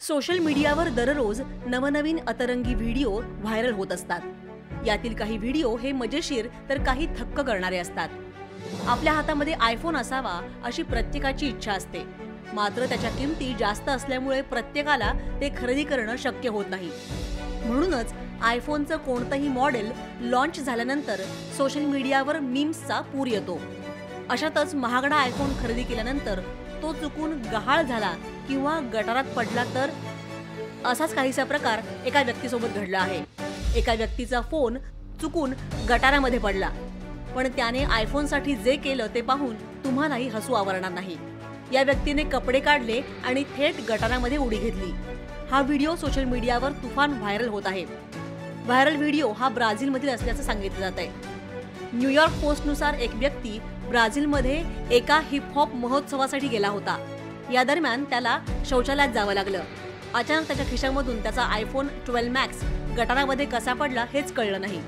Social मीडियावर दररोज नवनवीन अतरंगी व्हिडिओ व्हायरल होत असतात. यातील काही व्हिडिओ हे मजेशीर तर काही थक्क करणारे असतात. आपल्या हातामध्ये आयफोन असावा अशी प्रत्येकाची इच्छा असते. मात्र त्याच्या किमती जास्त असल्यामुळे प्रत्येकाला ते खरेदी करणं शक्य होत नाही. म्हणूनच आयफोनचं कोणतंही मॉडेल लॉन्च झाल्यानंतर सोशल मीडियावर मीम्सचा पूर येतो. अशातच महागडा आयफोन खरेदी केल्यानंतर तो चुकून गहाळ झाला किंवा गटारात पडला तर असाच काहीसा प्रकार एका व्यक्तीसोबत घडला आहे. एका व्यक्तीचा फोन चुकून गटारामध्ये पडला, पण त्याने आयफोनसाठी जे केलं ते पाहून तुम्हालाही हसू आवरणार नाही. या व्यक्तीने कपडे काढले आणि थेट गटारामध्ये उडी घेतली. हा व्हिडिओ सोशल मीडियावर तुफान व्हायरल होत आहे. व्हायरल व्हिडिओ हा ब्राझीलमधील असल्याचं सांगितलं जात आहे. न्यूयॉर्क पोस्टनुसार एक व्यक्ती ब्राझीलमध्ये एका हिप हॉप महोत्सवासाठी गेला होता. या दरम्यान त्याला शौचालयात जावं लागलं. अचानक त्याच्या खिशामधून त्याचा आयफोन 12 मॅक्स गटारामध्ये कसा पडला हेच कळलं नाही.